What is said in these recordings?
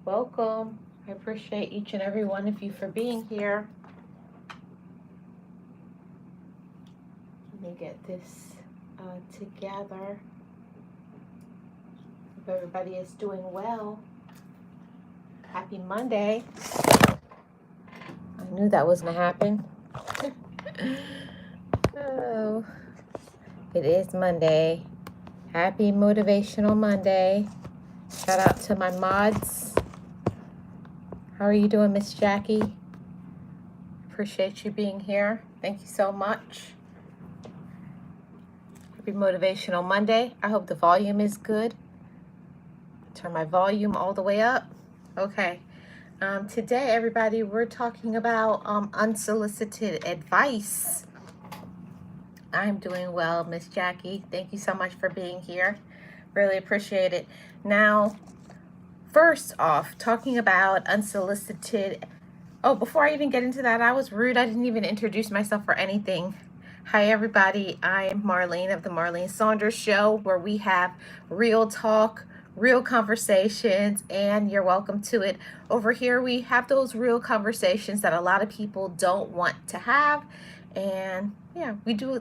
Welcome. I appreciate each and every one of you for being here. Let me get this together. Hope everybody is doing well. Happy Monday. I knew that was going to happen. Oh, it is Monday. Happy Motivational Monday. Shout out to my mods. How are you doing, Miss Jackie? Appreciate you being here. Thank you so much. Happy Motivational Monday. I hope the volume is good. Turn my volume all the way up. Okay. Today, everybody, we're talking about unsolicited advice. I'm doing well, Miss Jackie. Thank you so much for being here. Really appreciate it. Now, first off, talking about unsolicited. Oh, before I even get into that, I was rude. I didn't even introduce myself or anything. Hi, everybody. I'm Marlene of the Marlene Saunders Show, where we have real talk, real conversations, and you're welcome to it. Over here, we have those real conversations that a lot of people don't want to have. And yeah, we do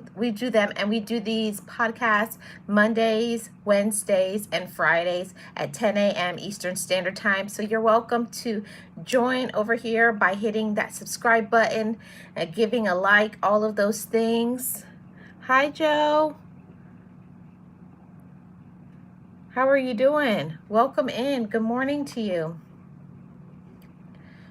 them, and we do these podcasts Mondays, Wednesdays, and Fridays at 10 a.m. Eastern Standard Time. So you're welcome to join over here by hitting that subscribe button and giving a like, all of those things. Hi, Joe. How are you doing? Welcome in. Good morning to you.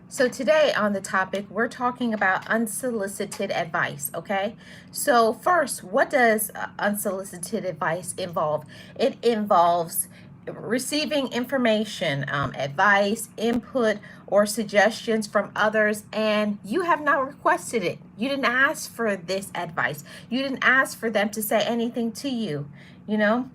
So today on the topic, we're talking about unsolicited advice, okay? So first, what does unsolicited advice involve? It involves receiving information, advice, input, or suggestions from others, and you have not requested it. You didn't ask for this advice. You didn't ask for them to say anything to you, you know?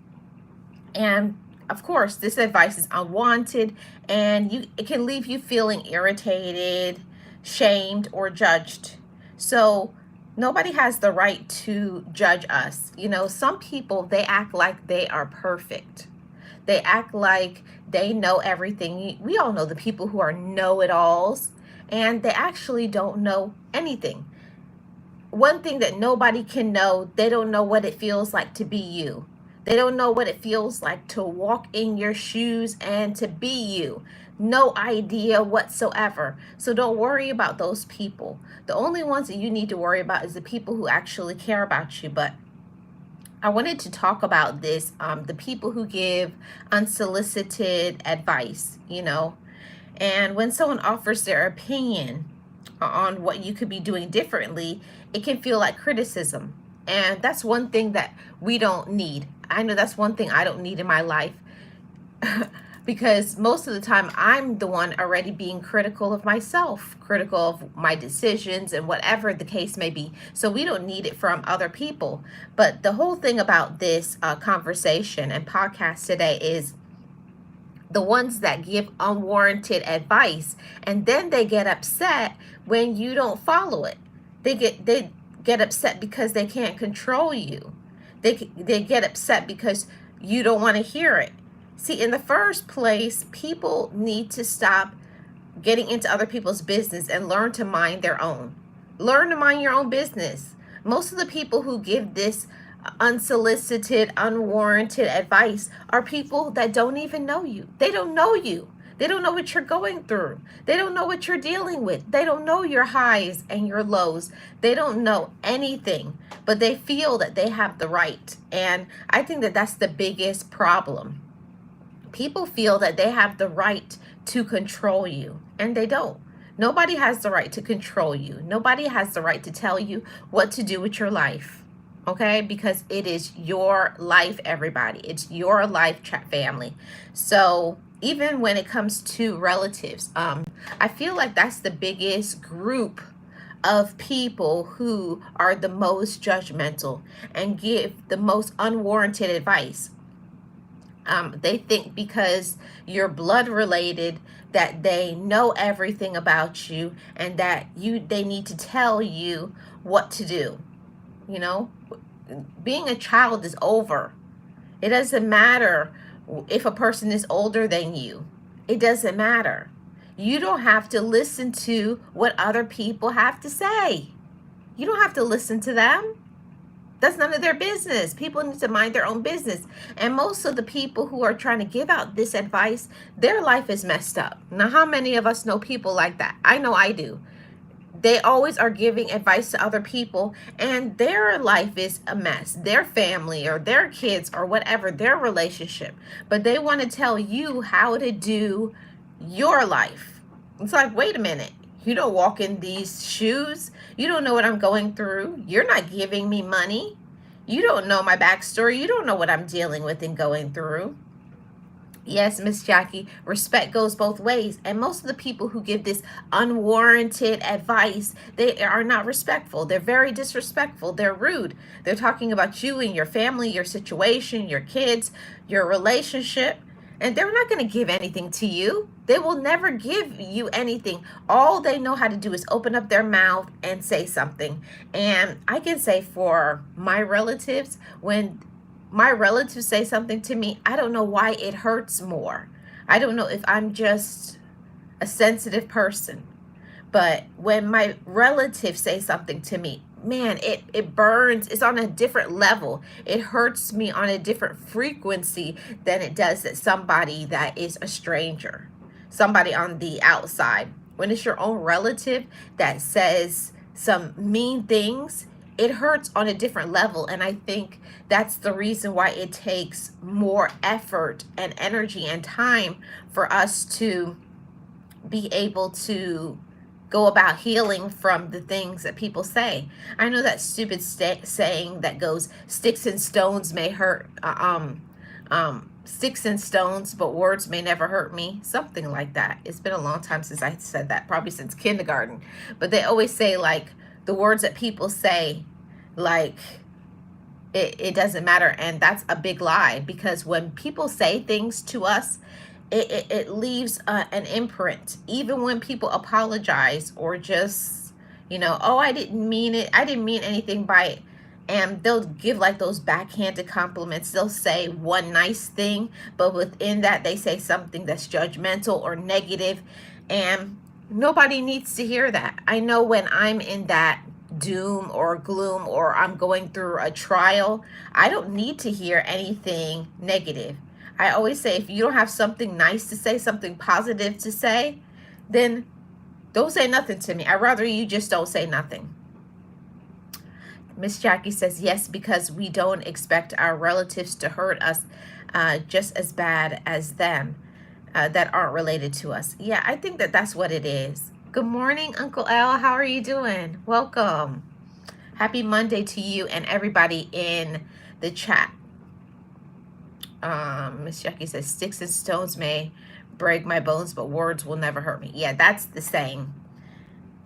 And of course, this advice is unwanted, and it can leave you feeling irritated, shamed, or judged. So nobody has the right to judge us. You know, some people, they act like they are perfect. They act like they know everything. We all know the people who are know-it-alls, and they actually don't know anything. One thing that nobody can know, they don't know what it feels like to be you. They don't know what it feels like to walk in your shoes and to be you. No idea whatsoever. So don't worry about those people. The only ones that you need to worry about is the people who actually care about you. But I wanted to talk about this, the people who give unsolicited advice, you know. And when someone offers their opinion on what you could be doing differently, it can feel like criticism. And that's one thing that we don't need. I know that's one thing I don't need in my life because most of the time I'm the one already being critical of myself, critical of my decisions and whatever the case may be. So we don't need it from other people. But the whole thing about this conversation and podcast today is the ones that give unwarranted advice, and then they get upset when you don't follow it. They get upset because they can't control you. They get upset because you don't want to hear it. See, in the first place, people need to stop getting into other people's business and learn to mind their own. Learn to mind your own business. Most of the people who give this unsolicited, unwarranted advice are people that don't even know you. They don't know you. They don't know what you're going through. They don't know what you're dealing with. They don't know your highs and your lows. They don't know anything, but they feel that they have the right. And I think that that's the biggest problem. People feel that they have the right to control you, and they don't. Nobody has the right to control you. Nobody has the right to tell you what to do with your life. Okay, because it is your life, everybody. It's your life, family. So even when it comes to relatives, I feel like that's the biggest group of people who are the most judgmental and give the most unwarranted advice. They think because you're blood related that they know everything about you and that they need to tell you what to do. You know, being a child is over. It doesn't matter if a person is older than you. It doesn't matter. You don't have to listen to what other people have to say. You don't have to listen to them. That's none of their business. People need to mind their own business. And most of the people who are trying to give out this advice, their life is messed up. Now, how many of us know people like that? I know I do. They always are giving advice to other people, and their life is a mess. Their family or their kids or whatever, their relationship. But they want to tell you how to do your life. It's like, wait a minute. You don't walk in these shoes. You don't know what I'm going through. You're not giving me money. You don't know my backstory. You don't know what I'm dealing with and going through. Yes, Miss Jackie, respect goes both ways. And most of the people who give this unwarranted advice, they are not respectful. They're very disrespectful. They're rude. They're talking about you and your family, your situation, your kids, your relationship. And they're not going to give anything to you. They will never give you anything. All they know how to do is open up their mouth and say something. And I can say for my relatives, when my relatives say something to me, I don't know why it hurts more. I don't know if I'm just a sensitive person. But when my relatives say something to me, man, it burns. It's on a different level. It hurts me on a different frequency than it does that somebody that is a stranger, somebody on the outside. When it's your own relative that says some mean things, it hurts on a different level. And I think that's the reason why it takes more effort and energy and time for us to be able to go about healing from the things that people say. I know that stupid saying that goes, sticks and stones may hurt, sticks and stones, but words may never hurt me. Something like that. It's been a long time since I said that, probably since kindergarten. But they always say, like, the words that people say, like, it doesn't matter. And that's a big lie, because when people say things to us, it leaves an imprint. Even when people apologize or just, oh, I didn't mean it. I didn't mean anything by it. And they'll give like those backhanded compliments. They'll say one nice thing, but within that they say something that's judgmental or negative. And nobody needs to hear that. I know when I'm in that doom or gloom or I'm going through a trial, I don't need to hear anything negative. I always say, if you don't have something nice to say, something positive to say, then don't say nothing to me. I'd rather you just don't say nothing. Miss Jackie says, yes, because we don't expect our relatives to hurt us just as bad as them that aren't related to us. Yeah, I think that that's what it is. Good morning, Uncle L. How are you doing? Welcome. Happy Monday to you and everybody in the chat. Miss Jackie says, sticks and stones may break my bones, but words will never hurt me. Yeah, that's the saying.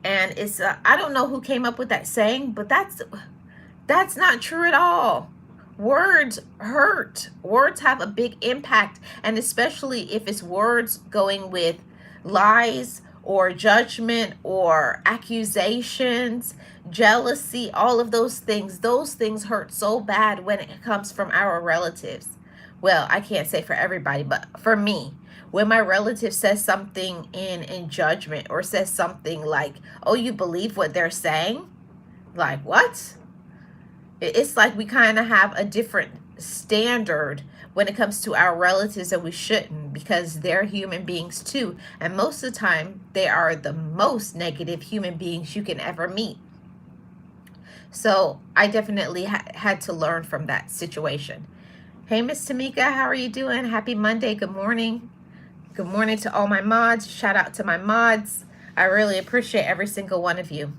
And it's I don't know who came up with that saying, but that's not true at all. Words hurt. Words have a big impact, and especially if it's words going with lies or judgment or accusations, jealousy, all of those things hurt so bad when it comes from our relatives. Well, I can't say for everybody, but for me, when my relative says something in judgment or says something like, oh, you believe what they're saying? Like, what? It's like we kind of have a different standard when it comes to our relatives, and we shouldn't, because they're human beings too. And most of the time, they are the most negative human beings you can ever meet. So I definitely had to learn from that situation. Hey, Miss Tamika, how are you doing? Happy Monday. Good morning. Good morning to all my mods. Shout out to my mods. I really appreciate every single one of you.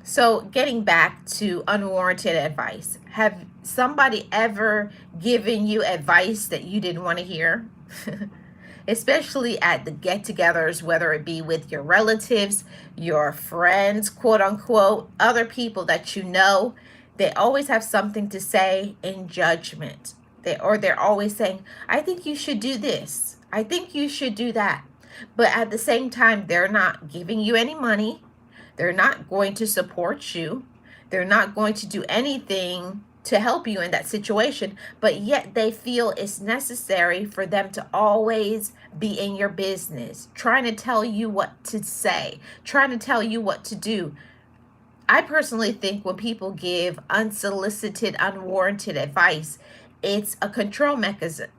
So getting back to unwarranted advice. Have somebody ever given you advice that you didn't want to hear? Especially at the get-togethers, whether it be with your relatives, your friends, quote unquote, other people that you know. They always have something to say in judgment. They're always saying, I think you should do this. I think you should do that. But at the same time, they're not giving you any money. They're not going to support you. They're not going to do anything to help you in that situation, but yet they feel it's necessary for them to always be in your business, trying to tell you what to say, trying to tell you what to do. I personally think when people give unsolicited, unwarranted advice, it's a control mechanism.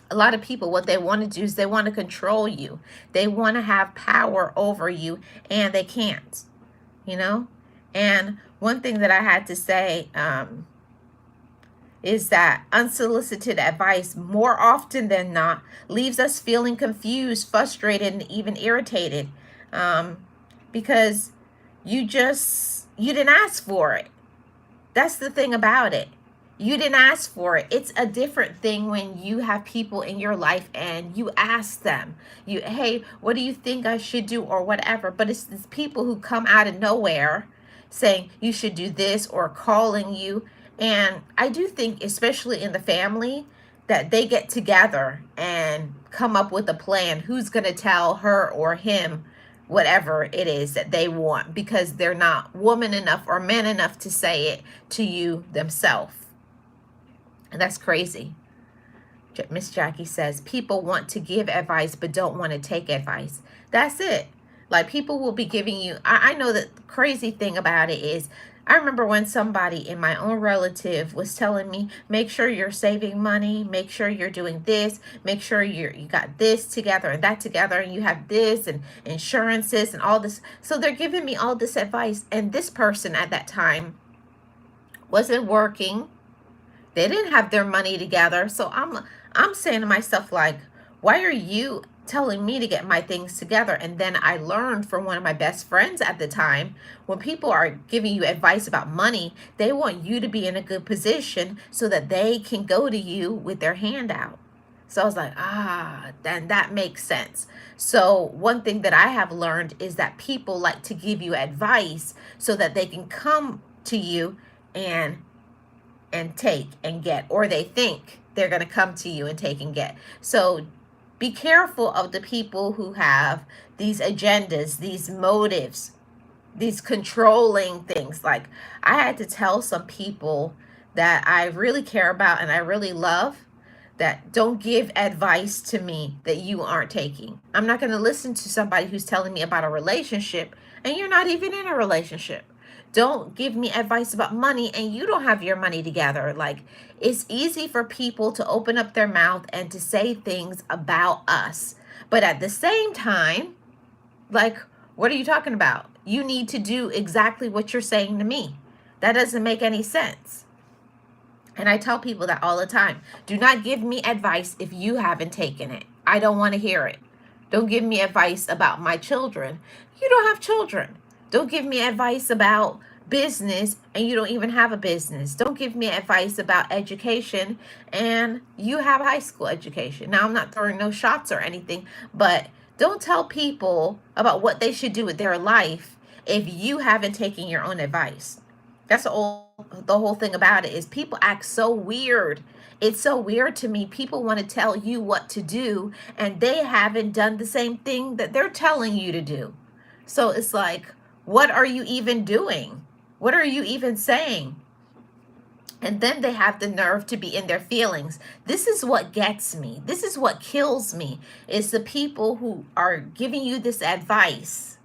A lot of people, what they want to do is they want to control you. They want to have power over you, and they can't, you know? And one thing that I had to say is that unsolicited advice, more often than not, leaves us feeling confused, frustrated, and even irritated, because you didn't ask for it. That's the thing about it. You didn't ask for it. It's a different thing when you have people in your life and you ask them, hey, what do you think I should do, or whatever. But it's people who come out of nowhere saying you should do this, or calling you. And I do think, especially in the family, that they get together and come up with a plan who's going to tell her or him whatever it is that they want, because they're not woman enough or man enough to say it to you themselves. And that's crazy. Miss Jackie says, people want to give advice but don't want to take advice. That's it. Like, people will be giving you, I know that the crazy thing about it is, I remember when somebody in my own relative was telling me, make sure you're saving money, make sure you're doing this, make sure you got this together and that together, and you have this and insurances and all this. So they're giving me all this advice, and this person at that time wasn't working. They didn't have their money together. So I'm saying to myself, like, why are you telling me to get my things together? And then I learned from one of my best friends at the time, when people are giving you advice about money, they want you to be in a good position so that they can go to you with their hand out. So I was like, then that makes sense. So one thing that I have learned is that people like to give you advice so that they can come to you and take and get, or they think they're going to come to you and take and get. So be careful of the people who have these agendas, these motives, these controlling things. Like, I had to tell some people that I really care about and I really love, that don't give advice to me that you aren't taking. I'm not going to listen to somebody who's telling me about a relationship and you're not even in a relationship. Don't give me advice about money and you don't have your money together. Like, it's easy for people to open up their mouth and to say things about us. But at the same time, like, what are you talking about? You need to do exactly what you're saying to me. That doesn't make any sense. And I tell people that all the time. Do not give me advice if you haven't taken it. I don't want to hear it. Don't give me advice about my children. You don't have children. Don't give me advice about business and you don't even have a business. Don't give me advice about education and you have high school education. Now, I'm not throwing no shots or anything, but don't tell people about what they should do with their life if you haven't taken your own advice. That's the whole thing about it, is people act so weird. It's so weird to me. People want to tell you what to do and they haven't done the same thing that they're telling you to do. So it's like, what are you even doing? What are you even saying? And then they have the nerve to be in their feelings. This is what gets me. This is what kills me, is the people who are giving you this advice.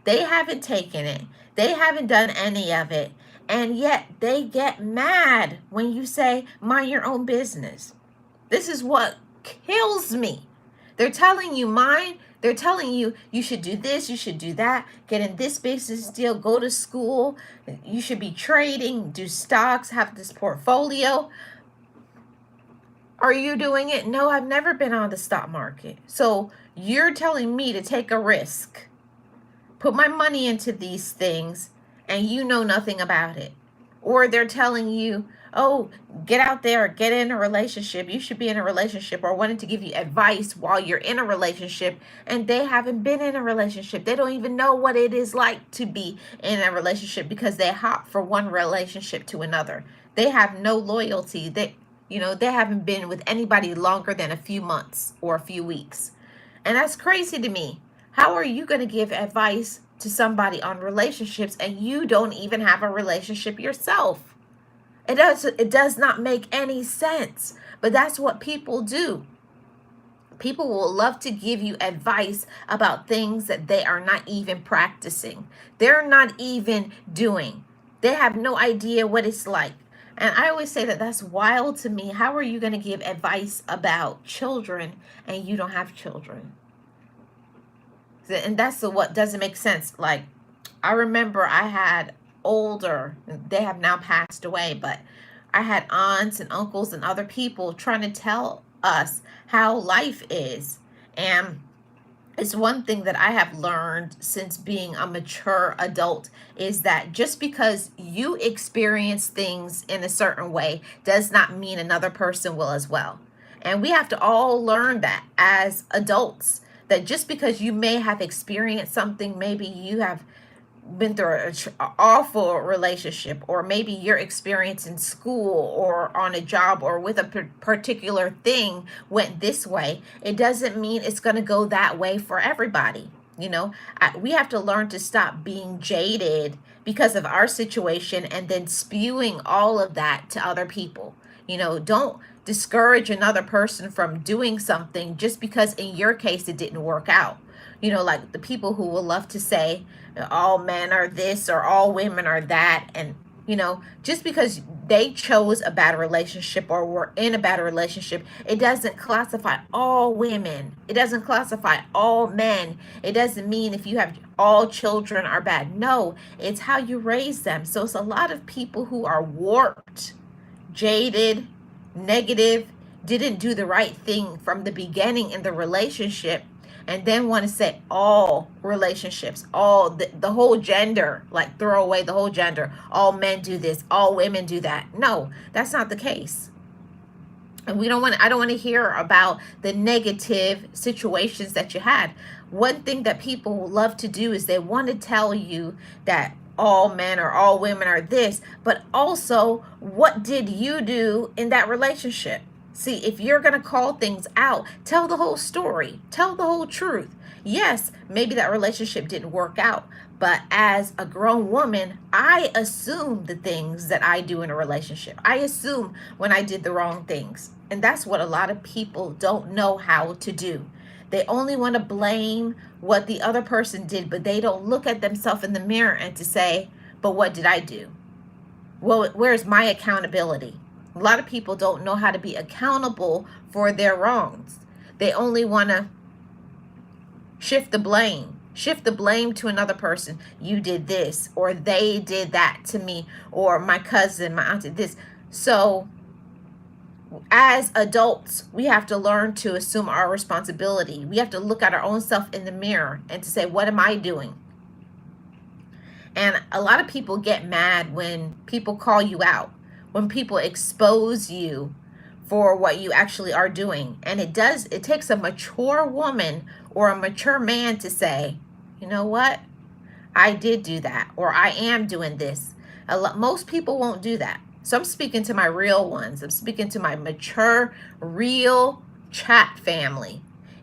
They haven't taken it. They haven't done any of it. And yet they get mad when you say, mind your own business. This is what kills me. They're telling you they're telling you you should do this, you should do that, get in this business deal, go to school, you should be trading, do stocks, have this portfolio. Are you doing it? No, I've never been on the stock market. So you're telling me to take a risk, put my money into these things, and you know nothing about it. Or they're telling you, oh, get out there, get in a relationship. You should be in a relationship, or wanting to give you advice while you're in a relationship, and they haven't been in a relationship. They don't even know what it is like to be in a relationship because they hop from one relationship to another. They have no loyalty. They haven't been with anybody longer than a few months or a few weeks. And that's crazy to me. How are you going to give advice to somebody on relationships and you don't even have a relationship yourself. It does not make any sense, but that's what people do. People will love to give you advice about things that they are not even practicing. They're not even doing. They have no idea what it's like. And I always say that that's wild to me. How are you going to give advice about children and you don't have children? And that's what doesn't make sense. Like, I remember I had older, they have now passed away, but I had aunts and uncles and other people trying to tell us how life is. And it's one thing that I have learned since being a mature adult is that just because you experience things in a certain way does not mean another person will as well. And we have to all learn that as adults, that just because you may have experienced something, maybe you have been through an awful relationship, or maybe your experience in school or on a job or with a particular thing went this way, it doesn't mean it's going to go that way for everybody. You know, we have to learn to stop being jaded because of our situation and then spewing all of that to other people. You know, don't discourage another person from doing something just because in your case it didn't work out. You know, like the people who will love to say all men are this or all women are that. And, you know, just because they chose a bad relationship or were in a bad relationship, it doesn't classify all women. It doesn't classify all men. It doesn't mean if you have all children are bad. No, it's how you raise them. So it's a lot of people who are warped, jaded, negative, didn't do the right thing from the beginning in the relationship, and then want to say all relationships, all the whole gender, like throw away the whole gender. All men do this, all women do that. No, that's not the case. And I don't want to hear about the negative situations that you had. One thing that people love to do is they want to tell you that all men or all women are this, but also what did you do in that relationship? See, if you're going to call things out, tell the whole story, tell the whole truth. Yes, maybe that relationship didn't work out, but as a grown woman, I assume the things that I do in a relationship. I assume when I did the wrong things. And that's what a lot of people don't know how to do. They only want to blame what the other person did, but they don't look at themselves in the mirror and to say, but what did I do? Well, where's my accountability? A lot of people don't know how to be accountable for their wrongs. They only want to shift the blame to another person. You did this, or they did that to me, or my cousin, my aunt did this. So as adults, we have to learn to assume our responsibility. We have to look at our own self in the mirror and to say, what am I doing? And a lot of people get mad when people call you out, when people expose you for what you actually are doing. And it takes a mature woman or a mature man to say, you know what? I did do that, or I am doing this. Most people won't do that. So I'm speaking to my real ones. I'm speaking to my mature, real chat family.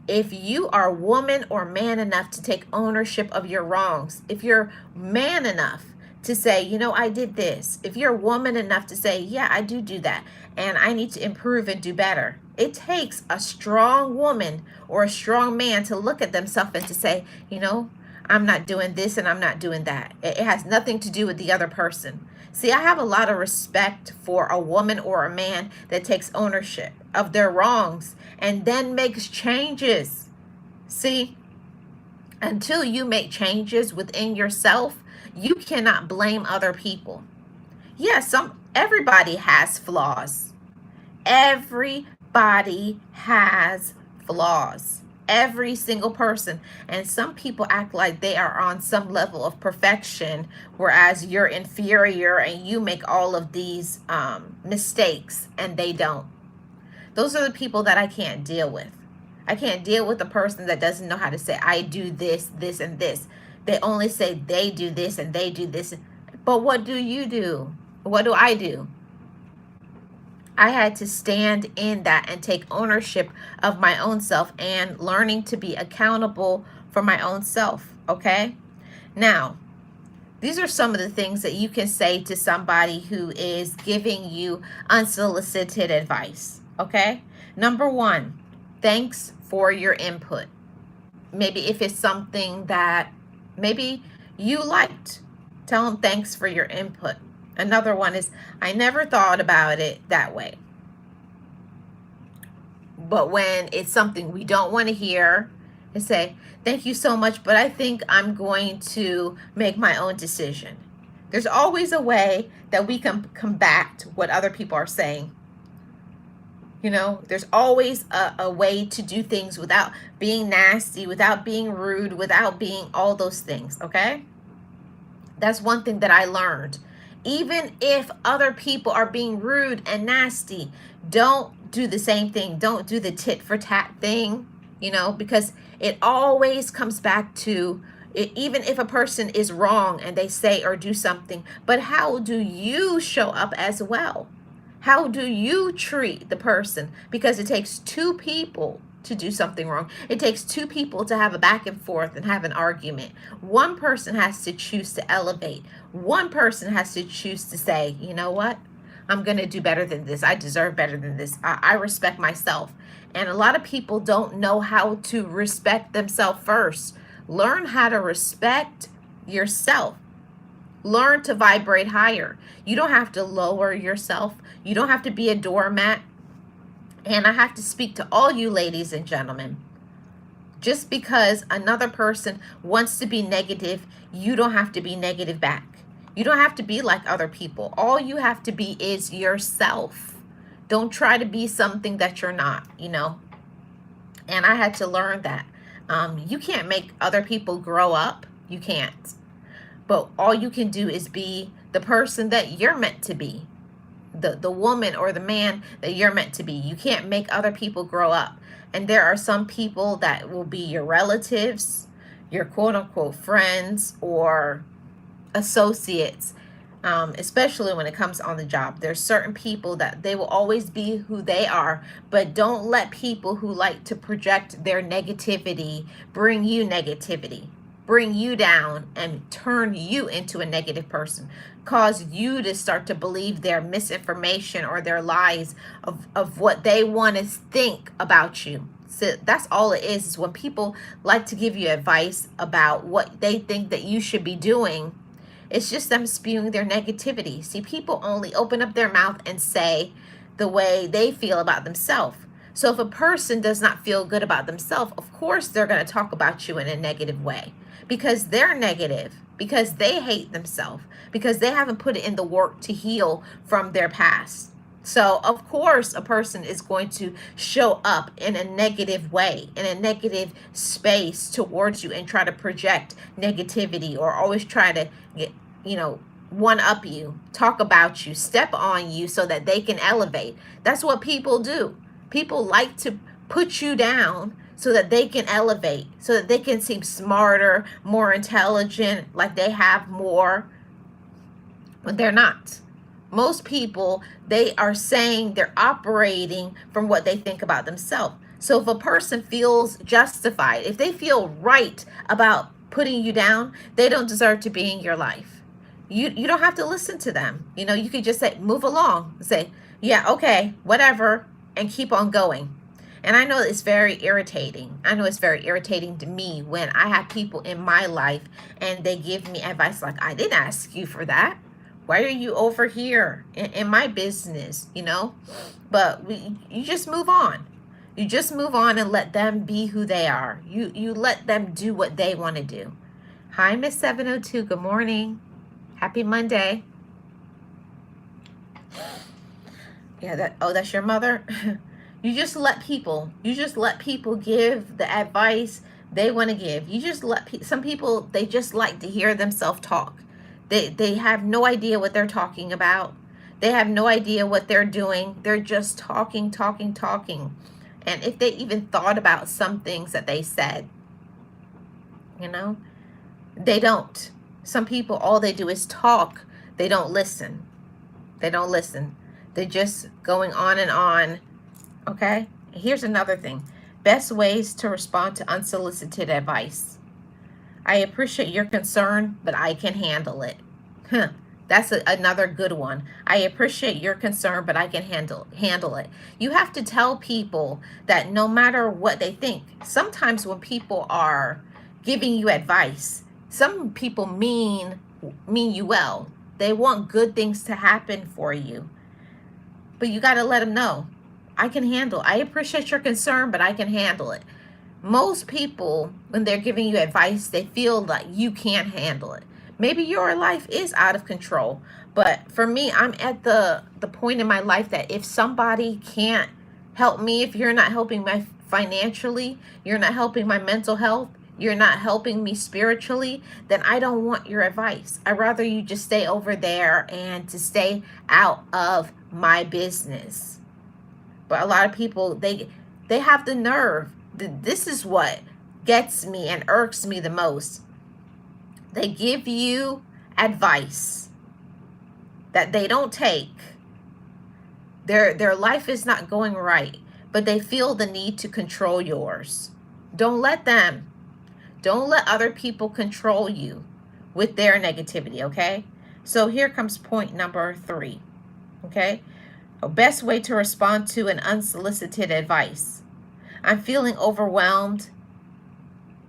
If you are woman or man enough to take ownership of your wrongs, if you're man enough to say, you know, I did this. If you're a woman enough to say, yeah, I do that, and I need to improve and do better. It takes a strong woman or a strong man to look at themselves and to say, you know, I'm not doing this and I'm not doing that. It has nothing to do with the other person. See, I have a lot of respect for a woman or a man that takes ownership of their wrongs and then makes changes. See, until you make changes within yourself, you cannot blame other people. Yes, everybody has flaws. Everybody has flaws. Every single person. And some people act like they are on some level of perfection, whereas you're inferior and you make all of these mistakes and they don't. Those are the people that I can't deal with. I can't deal with a person that doesn't know how to say, I do this, this, and this. They only say they do this and they do this. But what do you do? What do I do? I had to stand in that and take ownership of my own self and learning to be accountable for my own self, okay? Now, these are some of the things that you can say to somebody who is giving you unsolicited advice, okay? Number one, thanks for your input. Maybe if it's something that maybe you liked, tell them thanks for your input. Another one is, I never thought about it that way. But when it's something we don't want to hear, and say, thank you so much, but I think I'm going to make my own decision. There's always a way that we can combat what other people are saying. You know, there's always a way to do things without being nasty, without being rude, without being all those things, okay? That's one thing that I learned. Even if other people are being rude and nasty, don't do the same thing. Don't do the tit for tat thing, you know, because it always comes back to it, even if a person is wrong and they say or do something, but how do you show up as well? How do you treat the person? Because it takes two people to do something wrong. It takes two people to have a back and forth and have an argument. One person has to choose to elevate. One person has to choose to say, you know what? I'm going to do better than this. I deserve better than this. I respect myself. And a lot of people don't know how to respect themselves first. Learn how to respect yourself. Learn to vibrate higher. You don't have to lower yourself. You don't have to be a doormat. And I have to speak to all you ladies and gentlemen. Just because another person wants to be negative, you don't have to be negative back. You don't have to be like other people. All you have to be is yourself. Don't try to be something that you're not, you know. And I had to learn that. You can't make other people grow up. You can't. But all you can do is be the person that you're meant to be. The woman or the man that you're meant to be. You can't make other people grow up. And there are some people that will be your relatives, your quote unquote friends or associates, especially when it comes on the job. There's certain people that they will always be who they are, but don't let people who like to project their negativity bring you negativity, bring you down and turn you into a negative person, cause you to start to believe their misinformation or their lies of what they want to think about you. So that's all it is when people like to give you advice about what they think that you should be doing. It's just them spewing their negativity. See, people only open up their mouth and say the way they feel about themselves. So if a person does not feel good about themselves, of course they're going to talk about you in a negative way because they're negative, because they hate themselves, because they haven't put it in the work to heal from their past. So of course a person is going to show up in a negative way, in a negative space towards you and try to project negativity or always try to get, you know, one up you, talk about you, step on you so that they can elevate. That's what people do. People like to put you down so that they can elevate, so that they can seem smarter, more intelligent, like they have more, when they're not. Most people, they are saying they're operating from what they think about themselves. So if a person feels justified, if they feel right about putting you down, they don't deserve to be in your life. You don't have to listen to them. You know, you could just say, move along, say, yeah, okay, whatever, and keep on going. And I know it's very irritating. I know it's very irritating to me when I have people in my life and they give me advice like, I didn't ask you for that. Why are you over here in my business, you know? But you just move on. You just move on and let them be who they are. You let them do what they want to do. Hi, Miss 702. Good morning. Happy Monday. Yeah, that's your mother. You just let people give the advice they want to give. You just let some people, they just like to hear themselves talk. They have no idea what they're talking about. They have no idea what they're doing. They're just talking. And if they even thought about some things that they said, you know, they don't. Some people, all they do is talk. They don't listen. They're just going on and on. Okay? Here's another thing. Best ways to respond to unsolicited advice. I appreciate your concern, but I can handle it. Huh. That's another good one. I appreciate your concern, but I can handle it. You have to tell people that no matter what they think. Sometimes when people are giving you advice, some people mean you well. They want good things to happen for you. But you got to let them know, I appreciate your concern, but I can handle it. Most people, when they're giving you advice, they feel like you can't handle it. Maybe your life is out of control, but for me, I'm at the point in my life that if somebody can't help me, if you're not helping me financially, you're not helping my mental health, you're not helping me spiritually, then I don't want your advice. I'd rather you just stay over there and to stay out of my business. But a lot of people, they have the nerve. This is what gets me and irks me the most. They give you advice that they don't take. Their life is not going right, but they feel the need to control yours. Don't let them. Don't let other people control you with their negativity, okay? So here comes point number 3, okay? A best way to respond to an unsolicited advice. I'm feeling overwhelmed,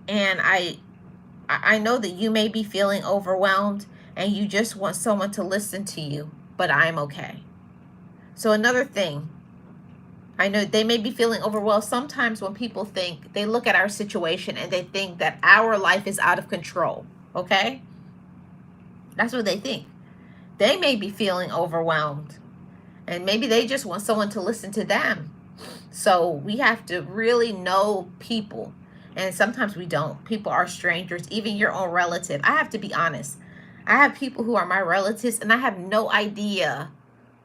and I know that you may be feeling overwhelmed and you just want someone to listen to you, but I'm okay. So another thing, I know they may be feeling overwhelmed. Sometimes when people think, they look at our situation and they think that our life is out of control, okay? That's what they think. They may be feeling overwhelmed, and maybe they just want someone to listen to them. So we have to really know people. And sometimes we don't. People are strangers, even your own relative. I have to be honest. I have people who are my relatives, and I have no idea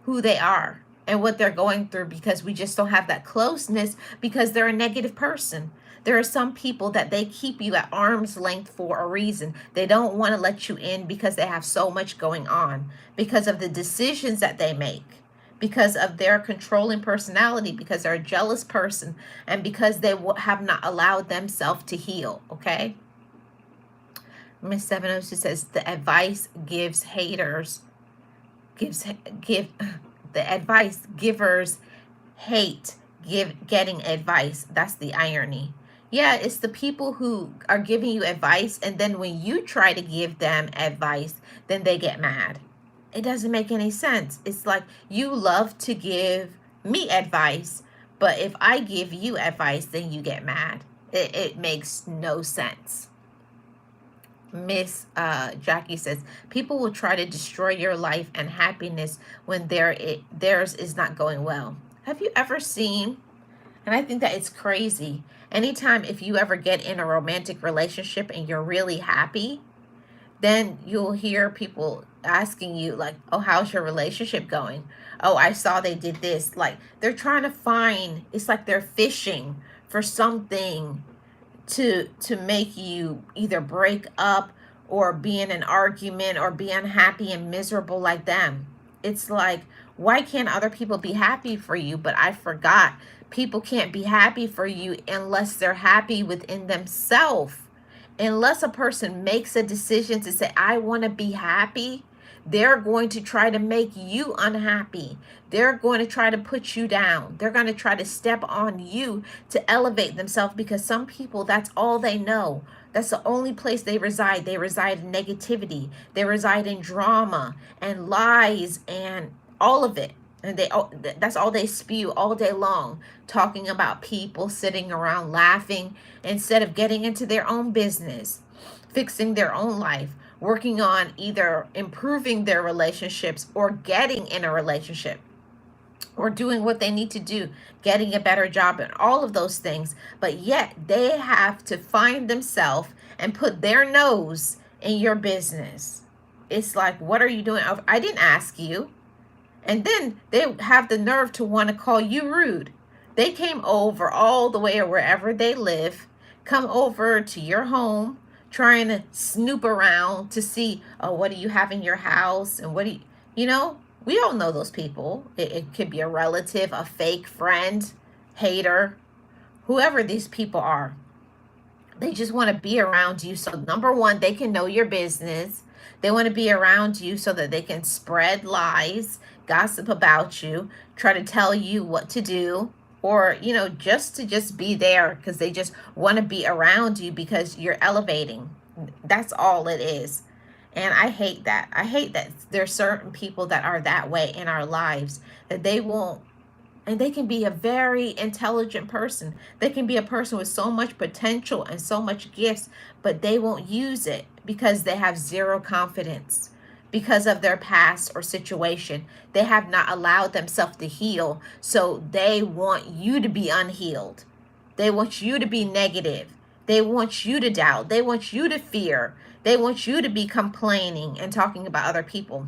who they are and what they're going through, because we just don't have that closeness, because they're a negative person. There are some people that they keep you at arm's length for a reason. They don't want to let you in because they have so much going on, because of the decisions that they make, because of their controlling personality, because they're a jealous person, and because they have not allowed themselves to heal, okay? Miss 702 says, the advice gives haters, the advice givers hate getting advice. That's the irony. Yeah, it's the people who are giving you advice, and then when you try to give them advice, then they get mad. It doesn't make any sense. It's like you love to give me advice, but if I give you advice, then you get mad. It makes no sense. Miss Jackie says, people will try to destroy your life and happiness when theirs is not going well. Have you ever seen, and I think that it's crazy, anytime if you ever get in a romantic relationship and you're really happy, then you'll hear people asking you like, oh, how's your relationship going? Oh, I saw they did this. Like they're trying to find, it's like they're fishing for something to make you either break up or be in an argument or be unhappy and miserable like them. It's like, why can't other people be happy for you? But I forgot, people can't be happy for you unless they're happy within themselves. Unless a person makes a decision to say, I want to be happy, they're going to try to make you unhappy. They're going to try to put you down. They're going to try to step on you to elevate themselves, because some people, that's all they know. That's the only place they reside. They reside in negativity. They reside in drama and lies and all of it. And that's all they spew all day long, talking about people, sitting around laughing instead of getting into their own business, fixing their own life, working on either improving their relationships or getting in a relationship or doing what they need to do, getting a better job and all of those things. But yet they have to find themselves and put their nose in your business. It's like, what are you doing? I didn't ask you. And then they have the nerve to want to call you rude. They came over all the way or wherever they live, come over to your home, trying to snoop around to see, oh, what do you have in your house? And what do you know, we all know those people. It could be a relative, a fake friend, hater, whoever these people are. They just want to be around you. So number one, they can know your business. They want to be around you so that they can spread lies, gossip about you, try to tell you what to do, or, just to just be there because they just want to be around you because you're elevating. That's all it is. And I hate that. I hate that there's certain people that are that way in our lives, that they won't, and they can be a very intelligent person. They can be a person with so much potential and so much gifts, but they won't use it because they have zero confidence because of their past or situation. They have not allowed themselves to heal, so they want you to be unhealed. They want you to be negative. They want you to doubt. They want you to fear. They want you to be complaining and talking about other people.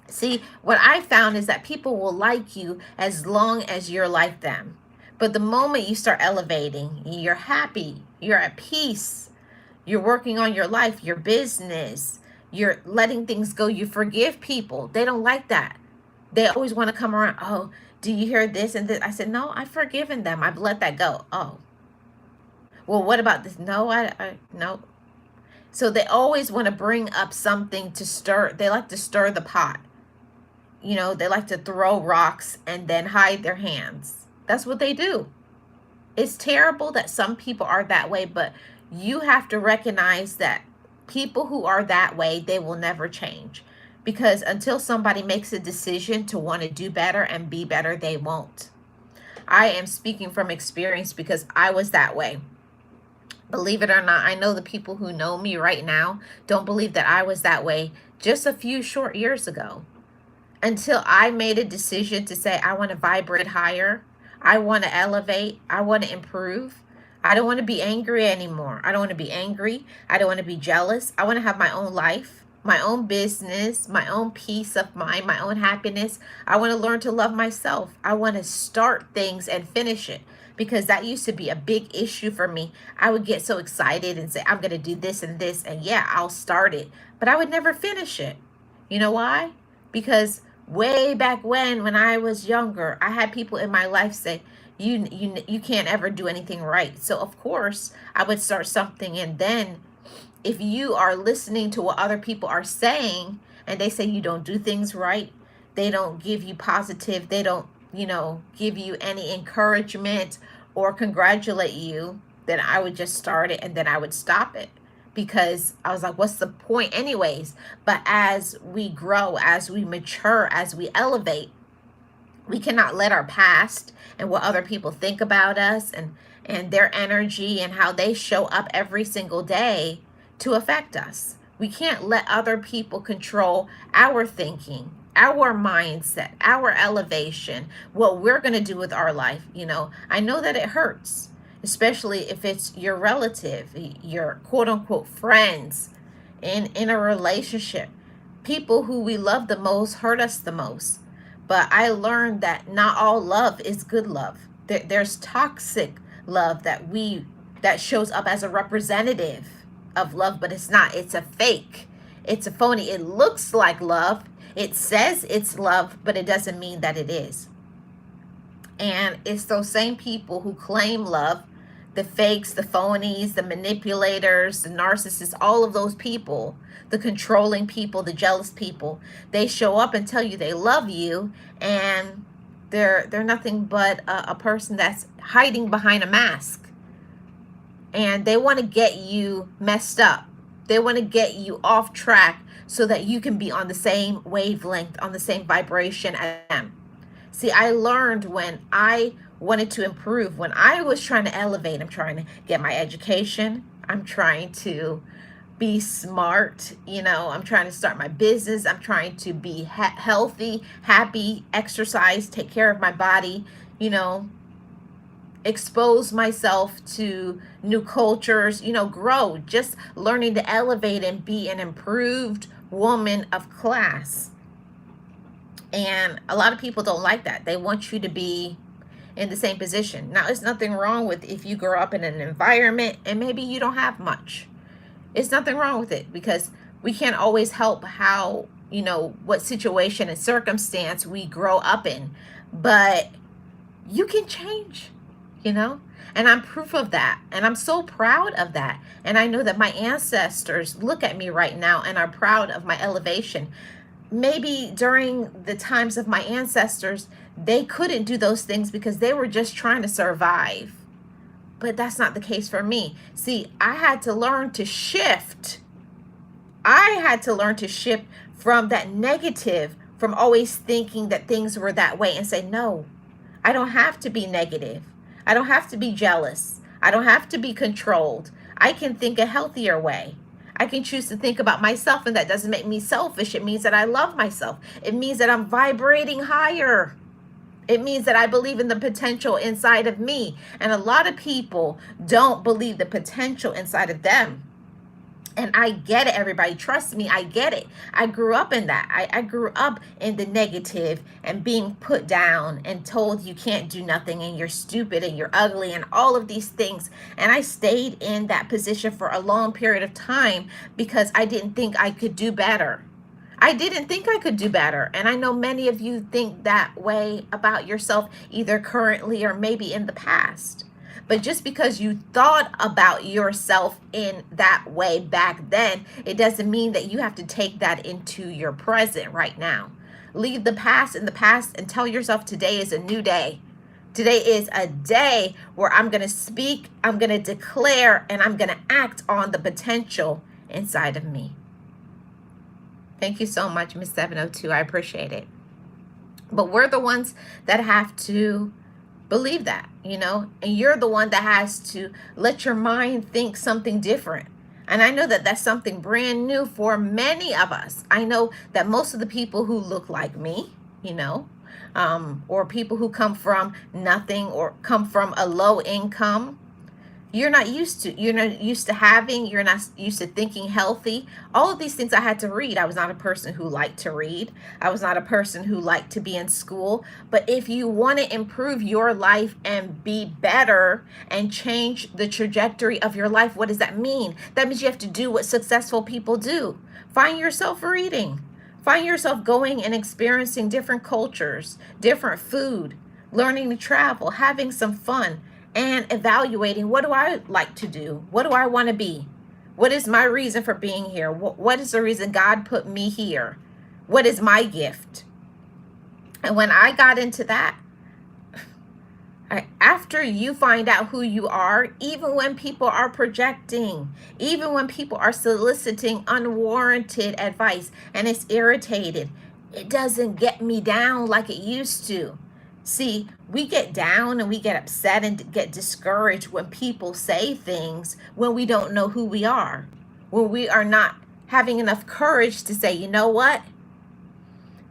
See, what I found is that people will like you as long as you're like them. But the moment you start elevating, you're happy, you're at peace, you're working on your life, your business, you're letting things go, you forgive people. They don't like that. They always want to come around. Oh, do you hear this and this? I said, no, I've forgiven them. I've let that go. Oh, well, what about this? No, no. So they always want to bring up something to stir. They like to stir the pot. They like to throw rocks and then hide their hands. That's what they do. It's terrible that some people are that way, but you have to recognize that people who are that way, they will never change. Because until somebody makes a decision to want to do better and be better, they won't. I am speaking from experience because I was that way. Believe it or not, I know the people who know me right now don't believe that I was that way just a few short years ago. Until I made a decision to say, I want to vibrate higher. I want to elevate. I want to improve. I don't want to be angry anymore. I don't want to be angry. I don't want to be jealous. I want to have my own life, my own business, my own peace of mind, my own happiness. I want to learn to love myself. I want to start things and finish it, because that used to be a big issue for me. I would get so excited and say, I'm going to do this and this, and yeah, I'll start it, but I would never finish it. You know why? Because way back when I was younger, I had people in my life say, you can't ever do anything right. So of course I would start something, and then if you are listening to what other people are saying and they say you don't do things right, they don't give you positive, they don't give you any encouragement or congratulate you, then I would just start it and then I would stop it, because I was like, what's the point anyways? But as we grow, as we mature, as we elevate, we cannot let our past and what other people think about us and their energy and how they show up every single day to affect us. We can't let other people control our thinking, our mindset, our elevation, what we're going to do with our life. I know that it hurts, especially if it's your relative, your quote unquote friends in a relationship. People who we love the most hurt us the most. But I learned that not all love is good love. There's toxic love that shows up as a representative of love, but it's not. It's a fake. It's a phony. It looks like love. It says it's love, but it doesn't mean that it is. And it's those same people who claim love, the fakes, the phonies, the manipulators, the narcissists, all of those people, the controlling people, the jealous people, they show up and tell you they love you, and they're nothing but a person that's hiding behind a mask. And they want to get you messed up. They want to get you off track so that you can be on the same wavelength, on the same vibration as them. See, I learned when I wanted to improve, when I was trying to elevate, I'm trying to get my education, I'm trying to be smart, I'm trying to start my business, I'm trying to be healthy, happy, exercise, take care of my body, expose myself to new cultures, grow, just learning to elevate and be an improved woman of class. And a lot of people don't like that. They want you to be in the same position. Now, there's nothing wrong with if you grow up in an environment and maybe you don't have much. It's nothing wrong with it, because we can't always help how, what situation and circumstance we grow up in. But you can change. you know? And I'm proof of that. And I'm so proud of that. And I know that my ancestors look at me right now and are proud of my elevation. Maybe during the times of my ancestors, they couldn't do those things because they were just trying to survive. But that's not the case for me. See, I had to learn to shift. I had to learn to shift from that negative, from always thinking that things were that way, and say, no, I don't have to be negative. I don't have to be jealous. I don't have to be controlled. I can think a healthier way. I can choose to think about myself, and that doesn't make me selfish. It means that I love myself. It means that I'm vibrating higher. It means that I believe in the potential inside of me. And a lot of people don't believe the potential inside of them. And I get it, everybody. Trust me, I get it. I grew up in that. I grew up in the negative and being put down and told you can't do nothing and you're stupid and you're ugly and all of these things. And I stayed in that position for a long period of time because I didn't think I could do better. I didn't think I could do better. And I know many of you think that way about yourself, either currently or maybe in the past. But just because you thought about yourself in that way back then, it doesn't mean that you have to take that into your present right now. Leave the past in the past and tell yourself today is a new day. Today is a day where I'm going to speak, I'm going to declare, and I'm going to act on the potential inside of me. Thank you so much, Miss 702. I appreciate it. But we're the ones that have to believe that, and you're the one that has to let your mind think something different. And I know that that's something brand new for many of us. I know that most of the people who look like me, or people who come from nothing or come from a low income, you're not used to having, you're not used to thinking healthy. All of these things I had to read. I was not a person who liked to read. I was not a person who liked to be in school. But if you want to improve your life and be better and change the trajectory of your life, what does that mean? That means you have to do what successful people do. Find yourself reading. Find yourself going and experiencing different cultures, different food, learning to travel, having some fun, and evaluating, what do I like to do? What do I want to be? What is my reason for being here? What is the reason God put me here? What is my gift? And when I got into that, after you find out who you are, even when people are projecting, even when people are soliciting unwarranted advice and it's irritated, it doesn't get me down like it used to. See, we get down and we get upset and get discouraged when people say things when we don't know who we are, when we are not having enough courage to say, you know what?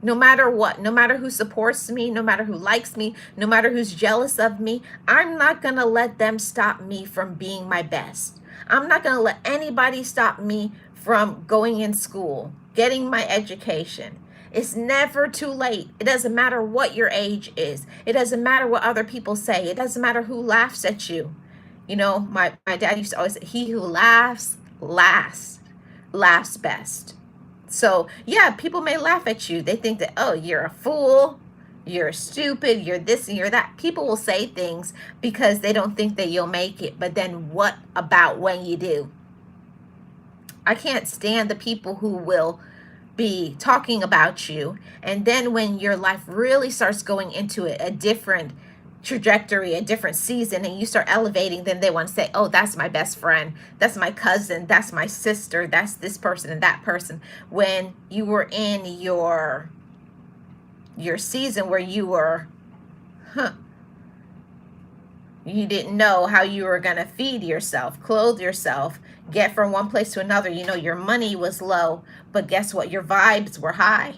No matter what, no matter who supports me, no matter who likes me, no matter who's jealous of me, I'm not going to let them stop me from being my best. I'm not going to let anybody stop me from going in school, getting my education. It's never too late. It doesn't matter what your age is. It doesn't matter what other people say. It doesn't matter who laughs at you. My dad used to always say, he who laughs last, laughs best. So yeah, people may laugh at you. They think that, oh, you're a fool, you're stupid, you're this and you're that. People will say things because they don't think that you'll make it. But then what about when you do? I can't stand the people who will be talking about you, and then when your life really starts going into a different trajectory, a different season, and you start elevating, then they want to say, oh, that's my best friend, that's my cousin, that's my sister, that's this person and that person. When you were in your season where you were you didn't know how you were going to feed yourself, clothe yourself, get from one place to another. Your money was low, but guess what? Your vibes were high.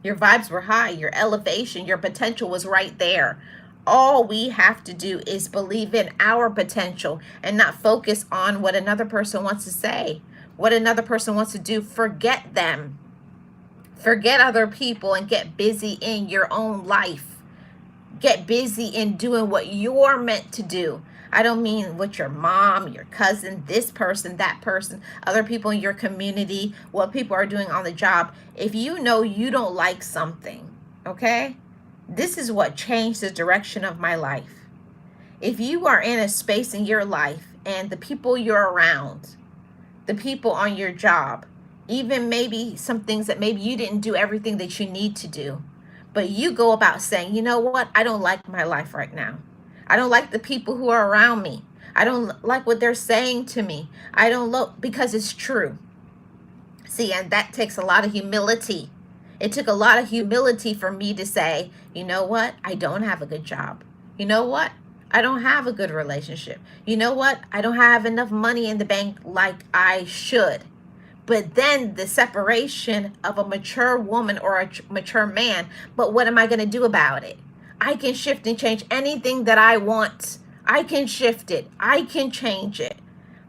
Your vibes were high. Your elevation, your potential was right there. All we have to do is believe in our potential and not focus on what another person wants to say, what another person wants to do. Forget them. Forget other people and get busy in your own life. Get busy in doing what you're meant to do. I don't mean what your mom, your cousin, this person, that person, other people in your community, what people are doing on the job. If you know you don't like something, okay? This is what changed the direction of my life. If you are in a space in your life and the people you're around, the people on your job, even maybe some things that maybe you didn't do everything that you need to do, but you go about saying, you know what, I don't like my life right now. I don't like the people who are around me. I don't like what they're saying to me. I don't look, because it's true. See, and that takes a lot of humility. It took a lot of humility for me to say, you know what, I don't have a good job. You know what, I don't have a good relationship. You know what, I don't have enough money in the bank like I should. But then the separation of a mature woman or a mature man, but what am I going to do about it? I can shift and change anything that I want. I can shift it. I can change it.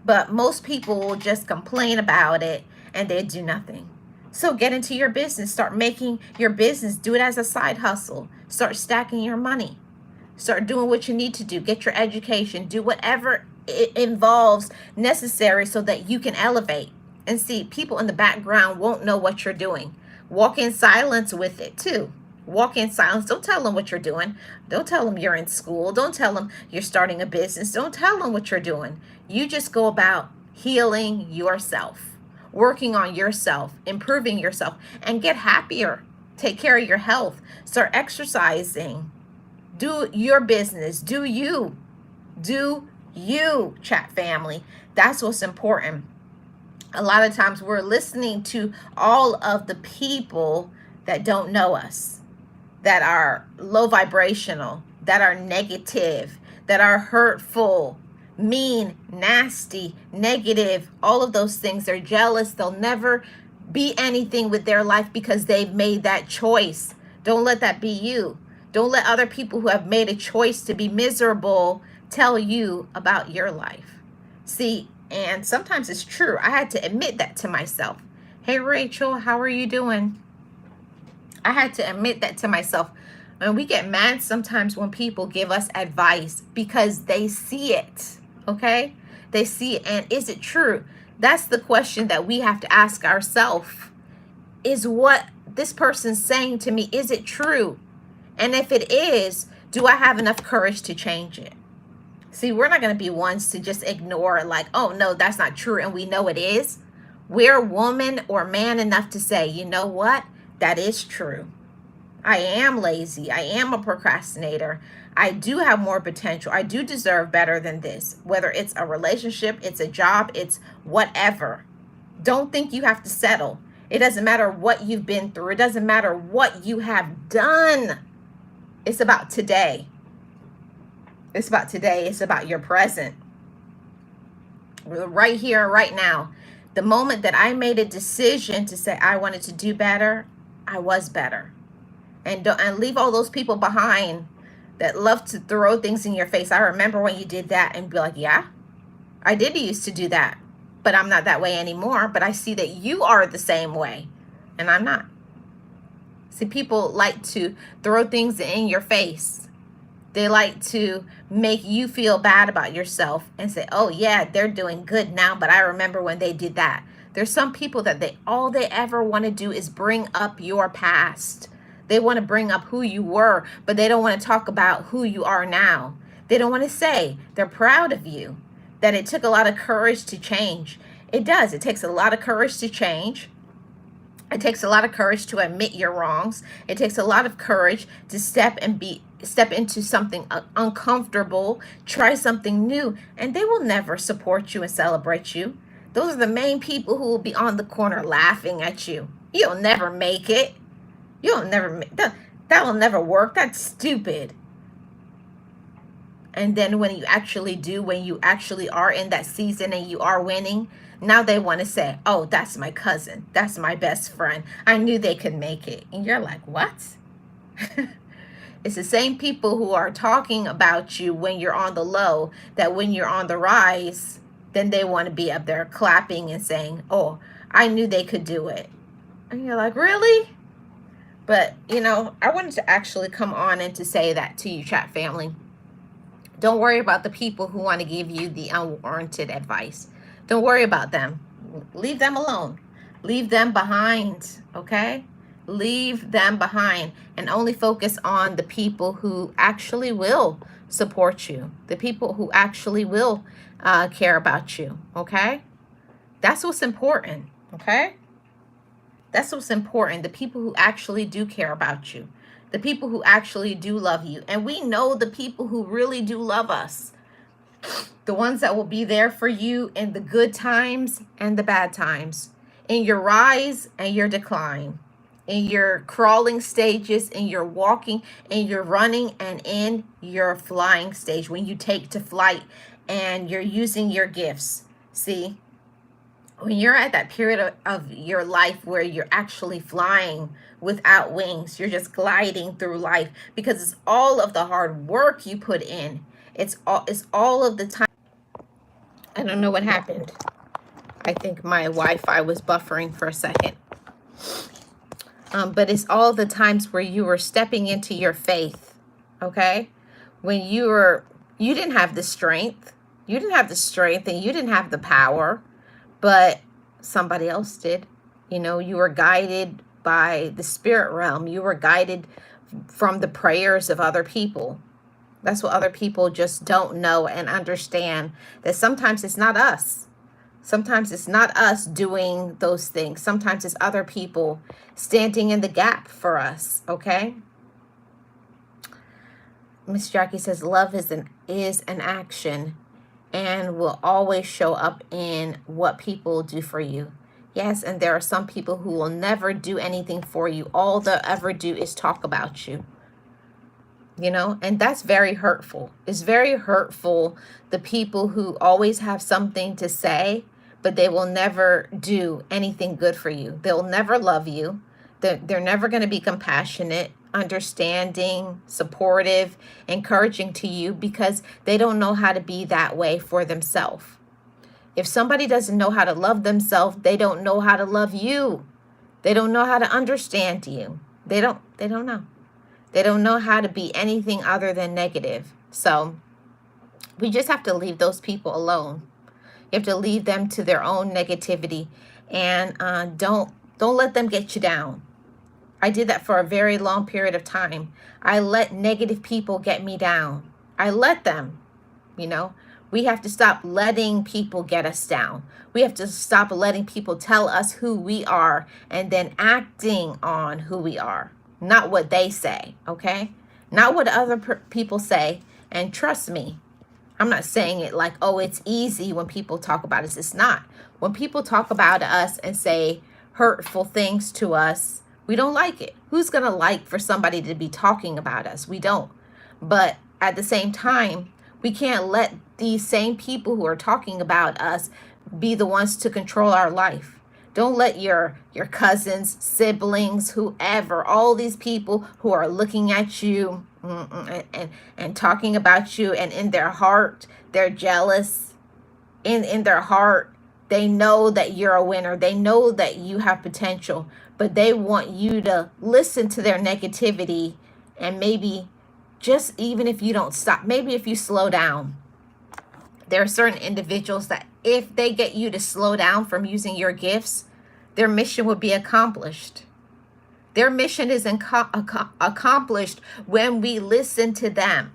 But most people will just complain about it and they do nothing. So get into your business. Start making your business. Do it as a side hustle. Start stacking your money. Start doing what you need to do. Get your education. Do whatever it involves necessary so that you can elevate. And see, people in the background won't know what you're doing. Walk in silence with it too. Walk in silence. Don't tell them what you're doing. Don't tell them you're in school. Don't tell them you're starting a business. Don't tell them what you're doing. You just go about healing yourself, working on yourself, improving yourself, and get happier. Take care of your health. Start exercising. Do your business. Do you. Do you, chat family. That's what's important. A lot of times we're listening to all of the people that don't know us, that are low vibrational, that are negative, that are hurtful, mean, nasty, negative, all of those things. They're jealous. They'll never be anything with their life because they've made that choice. Don't let that be you. Don't let other people who have made a choice to be miserable tell you about your life. See, and sometimes it's true. I had to admit that to myself. Hey, Rachel, how are you doing? I had to admit that to myself. And we get mad sometimes when people give us advice because they see it, okay? They see it. And is it true? That's the question that we have to ask ourselves. Is what this person's saying to me, is it true? And if it is, do I have enough courage to change it? See, we're not going to be ones to just ignore like, oh, no, that's not true. And we know it is. We're woman or man enough to say, you know what? That is true. I am lazy. I am a procrastinator. I do have more potential. I do deserve better than this. Whether it's a relationship, it's a job, it's whatever. Don't think you have to settle. It doesn't matter what you've been through. It doesn't matter what you have done. It's about today. It's about today. It's about your present. Right here, right now. The moment that I made a decision to say I wanted to do better, I was better. And leave all those people behind that love to throw things in your face. I remember when you did that and be like, yeah, I did used to do that, but I'm not that way anymore. But I see that you are the same way and I'm not. See, people like to throw things in your face. They like to make you feel bad about yourself and say, oh yeah, they're doing good now, but I remember when they did that. There's some people that all they ever want to do is bring up your past. They want to bring up who you were, but they don't want to talk about who you are now. They don't want to say they're proud of you, that it took a lot of courage to change. It does. It takes a lot of courage to change. It takes a lot of courage to admit your wrongs. It takes a lot of courage to step into something uncomfortable, try something new, and they will never support you and celebrate you. Those are the main people who will be on the corner laughing at you. You'll never make it. You'll never make that. That will never work. That's stupid. And then when you actually do, when you actually are in that season and you are winning, now they want to say, oh, that's my cousin. That's my best friend. I knew they could make it. And you're like, what? It's the same people who are talking about you when you're on the low, that when you're on the rise, then they want to be up there clapping and saying, oh, I knew they could do it. And you're like, really? But, you know, I wanted to actually come on and to say that to you, chat family. Don't worry about the people who want to give you the unwarranted advice. Don't worry about them. Leave them alone. Leave them behind, okay? Leave them behind and only focus on the people who actually will support you, the people who actually will care about you, okay? That's what's important, okay? That's what's important, the people who actually do care about you, the people who actually do love you. And we know the people who really do love us, the ones that will be there for you in the good times and the bad times, in your rise and your decline, in your crawling stages, in your walking, in your running, and in your flying stage, when you take to flight and you're using your gifts. See, when you're at that period of your life where you're actually flying without wings, you're just gliding through life, because it's all of the hard work you put in. It's all of the time. I don't know what happened. I think my Wi-Fi was buffering for a second. But it's all the times where you were stepping into your faith, okay? When you didn't have the strength. You didn't have the strength and you didn't have the power, but somebody else did. You know, you were guided by the spirit realm. You were guided from the prayers of other people. That's what other people just don't know and understand, that sometimes it's not us. Sometimes it's not us doing those things. Sometimes it's other people standing in the gap for us, okay? Miss Jackie says, love is an action and will always show up in what people do for you. Yes, and there are some people who will never do anything for you. All they'll ever do is talk about you. You know, and that's very hurtful. It's very hurtful, the people who always have something to say, but they will never do anything good for you. They'll never love you. They're never going to be compassionate, understanding, supportive, encouraging to you, because they don't know how to be that way for themselves. If somebody doesn't know how to love themselves, they don't know how to love you. They don't know how to understand you. They don't know. They don't know how to be anything other than negative. So we just have to leave those people alone. You have to leave them to their own negativity, and don't let them get you down. I did that for a very long period of time. I let negative people get me down. I let them, you know. We have to stop letting people get us down. We have to stop letting people tell us who we are and then acting on who we are. Not what they say, okay? Not what other people say. And trust me, I'm not saying it like, oh, it's easy when people talk about us. It's not. When people talk about us and say hurtful things to us, we don't like it. Who's going to like for somebody to be talking about us? We don't. But at the same time, we can't let these same people who are talking about us be the ones to control our life. Don't let your cousins, siblings, whoever, all these people who are looking at you and talking about you, and in their heart, they're jealous. In their heart, they know that you're a winner. They know that you have potential, but they want you to listen to their negativity, and maybe just even if you don't stop, maybe if you slow down. There are certain individuals that if they get you to slow down from using your gifts, their mission would be accomplished. Their mission is accomplished when we listen to them.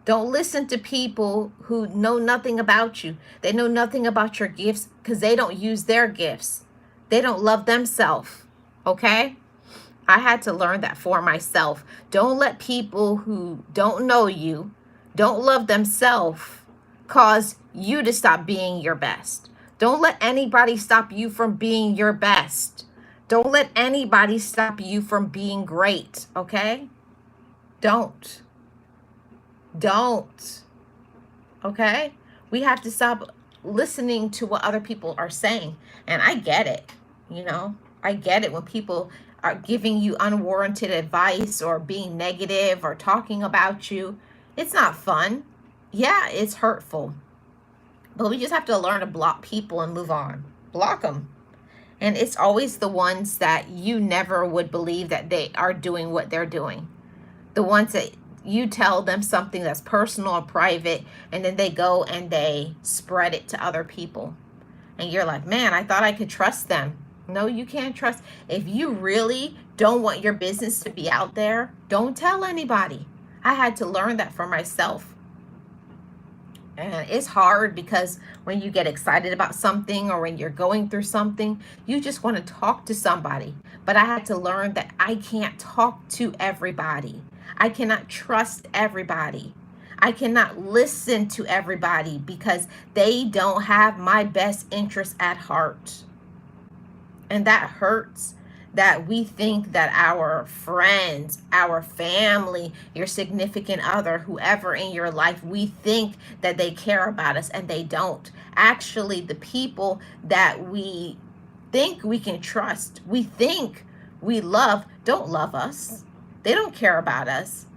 Don't listen to people who know nothing about you. They know nothing about your gifts because they don't use their gifts. They don't love themselves, okay? I had to learn that for myself. Don't let people who don't know you, don't love themselves, cause you to stop being your best. Don't let anybody stop you from being your best. Don't let anybody stop you from being great, okay? Don't. Okay? We have to stop listening to what other people are saying. And I get it, you know? I get it when people are giving you unwarranted advice or being negative or talking about you. It's not fun. Yeah, it's hurtful. But we just have to learn to block people and move on. Block them. And it's always the ones that you never would believe that they are doing what they're doing. The ones that you tell them something that's personal or private, and then they go and they spread it to other people. And you're like, man, I thought I could trust them. No, you can't trust. If you really don't want your business to be out there, don't tell anybody. I had to learn that for myself. And it's hard because when you get excited about something or when you're going through something, you just want to talk to somebody. But I had to learn that I can't talk to everybody. I cannot trust everybody. I cannot listen to everybody because they don't have my best interest at heart. And that hurts, that we think that our friends, our family, your significant other, whoever in your life, we think that they care about us and they don't. Actually, the people that we think we can trust, we think we love, don't love us. They don't care about us.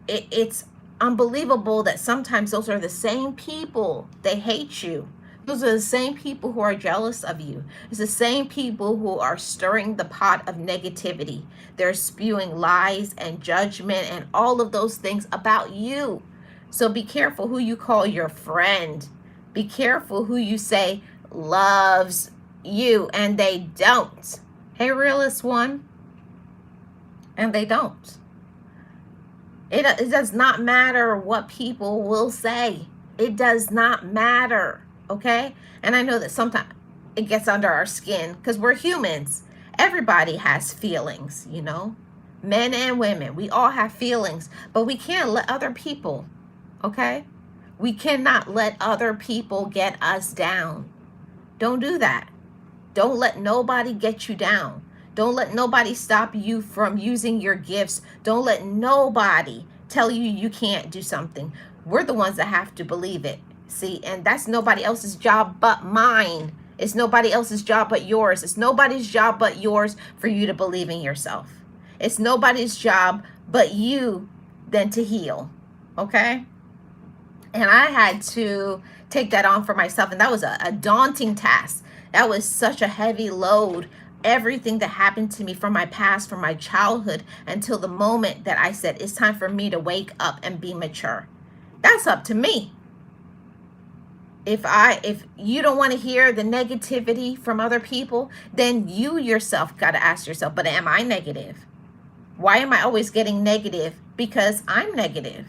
It's unbelievable that sometimes those are the same people. They hate you. Those are the same people who are jealous of you. It's the same people who are stirring the pot of negativity. They're spewing lies and judgment and all of those things about you. So be careful who you call your friend. Be careful who you say loves you and they don't. Hey, realist one. And they don't. It does not matter what people will say. It does not matter. Okay? And I know that sometimes it gets under our skin because we're humans. Everybody has feelings, you know, men and women. We all have feelings, but we can't let other people, okay? We cannot let other people get us down. Don't do that. Don't let nobody get you down. Don't let nobody stop you from using your gifts. Don't let nobody tell you you can't do something. We're the ones that have to believe it. See, and that's nobody else's job but mine. It's nobody else's job but yours. It's nobody's job but yours for you to believe in yourself. It's nobody's job but you then to heal. Okay? And I had to take that on for myself. And that was a daunting task. That was such a heavy load. Everything that happened to me from my past, from my childhood, until the moment that I said, it's time for me to wake up and be mature. That's up to me. If you don't want to hear the negativity from other people, then you yourself got to ask yourself, but am I negative? Why am I always getting negative? Because I'm negative.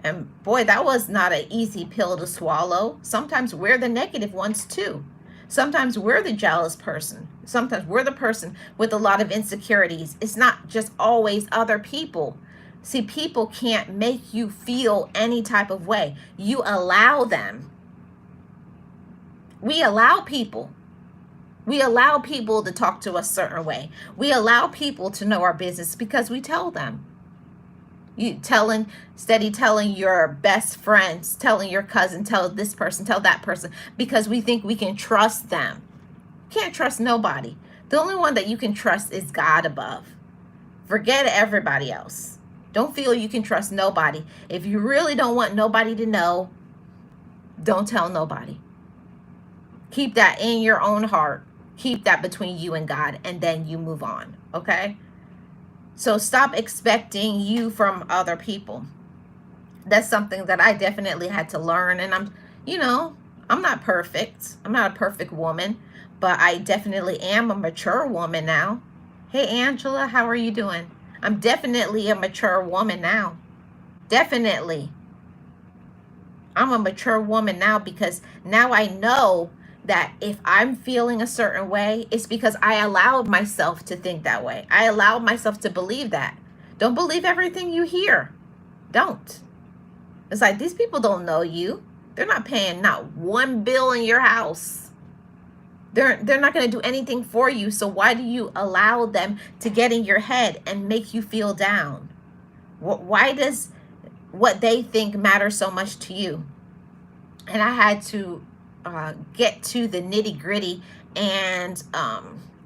And boy, that was not an easy pill to swallow. Sometimes we're the negative ones too. Sometimes we're the jealous person. Sometimes we're the person with a lot of insecurities. It's not just always other people. See, people can't make you feel any type of way. You allow them. We allow people. We allow people to talk to us a certain way. We allow people to know our business because we tell them. You steady telling your best friends, telling your cousin, tell this person, tell that person, because we think we can trust them. Can't trust nobody. The only one that you can trust is God above. Forget everybody else. Don't feel you can trust nobody. If you really don't want nobody to know, don't tell nobody. Keep that in your own heart. Keep that between you and God, and then you move on, okay? So stop expecting you from other people. That's something that I definitely had to learn. And I'm not perfect. I'm not a perfect woman, but I definitely am a mature woman now. Hey, Angela, how are you doing? I'm definitely a mature woman now. Definitely. I'm a mature woman now because now I know that if I'm feeling a certain way, it's because I allowed myself to think that way. I allowed myself to believe that. Don't believe everything you hear. Don't. It's like, these people don't know you. They're not paying not one bill in your house. They're not going to do anything for you. So why do you allow them to get in your head and make you feel down? Why does what they think matter so much to you? And I had to get to the nitty gritty and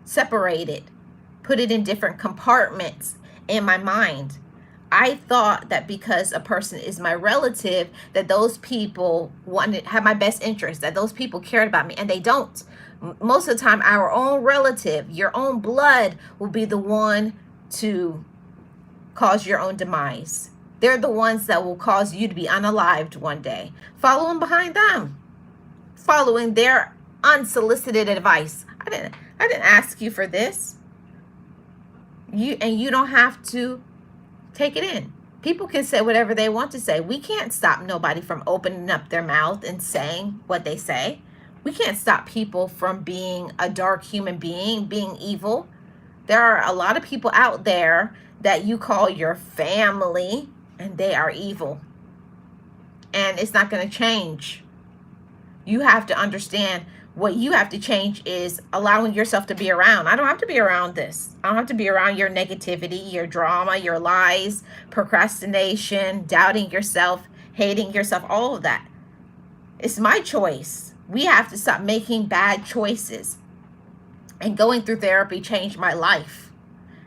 separate it, put it in different compartments in my mind. I thought that because a person is my relative, that those people have my best interest, that those people cared about me, and they don't. Most of the time, our own relative, your own blood, will be the one to cause your own demise. They're the ones that will cause you to be unalived one day. Following behind them. Following their unsolicited advice. I didn't ask you for this. You don't have to take it in. People can say whatever they want to say. We can't stop nobody from opening up their mouth and saying what they say. We can't stop people from being a dark human being, being evil. There are a lot of people out there that you call your family, and they are evil. And it's not going to change. You have to understand what you have to change is allowing yourself to be around. I don't have to be around this. I don't have to be around your negativity, your drama, your lies, procrastination, doubting yourself, hating yourself, all of that. It's my choice. We have to stop making bad choices. And going through therapy changed my life.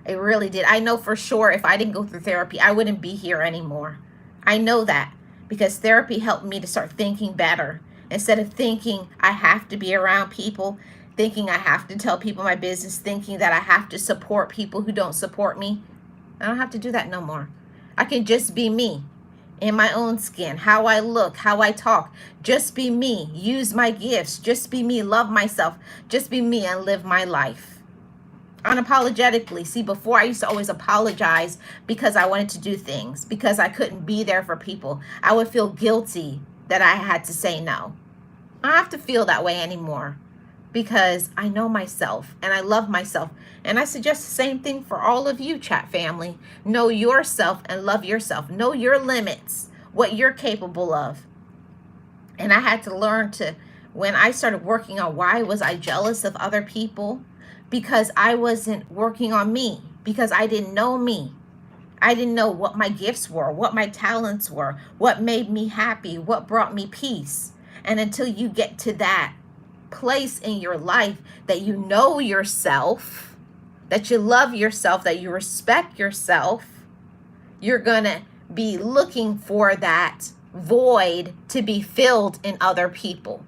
It really did. I know for sure if I didn't go through therapy, I wouldn't be here anymore. I know that because therapy helped me to start thinking better. Instead of thinking I have to be around people, thinking I have to tell people my business, thinking that I have to support people who don't support me, I don't have to do that no more. I can just be me in my own skin, how I look, how I talk. Just be me. Use my gifts. Just be me. Love myself. Just be me and live my life unapologetically. See, before I used to always apologize because I wanted to do things, because I couldn't be there for people. I would feel guilty that I had to say no. I don't have to feel that way anymore because I know myself and I love myself. And I suggest the same thing for all of you, chat family. Know yourself and love yourself. Know your limits, what you're capable of. And I had to learn to, when I started working on why was I jealous of other people, because I wasn't working on me, because I didn't know me. I didn't know what my gifts were, what my talents were, what made me happy, what brought me peace. And until you get to that place in your life that you know yourself, that you love yourself, that you respect yourself, you're going to be looking for that void to be filled in other people.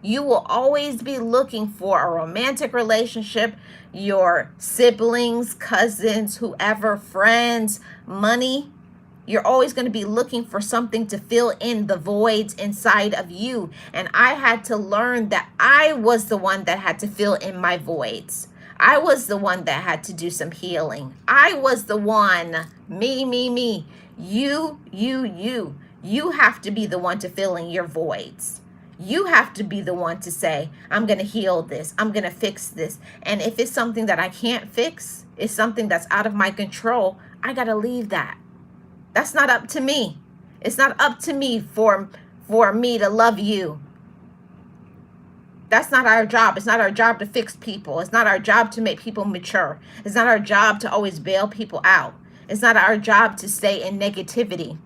You will always be looking for a romantic relationship, your siblings, cousins, whoever, friends, money. You're always going to be looking for something to fill in the voids inside of you. And I had to learn that I was the one that had to fill in my voids. I was the one that had to do some healing. I was the one, me. You. You have to be the one to fill in your voids. You have to be the one to say, I'm going to heal this. I'm going to fix this. And if it's something that I can't fix, it's something that's out of my control, I got to leave that. That's not up to me. It's not up to me for me to love you. That's not our job. It's not our job to fix people. It's not our job to make people mature. It's not our job to always bail people out. It's not our job to stay in negativity.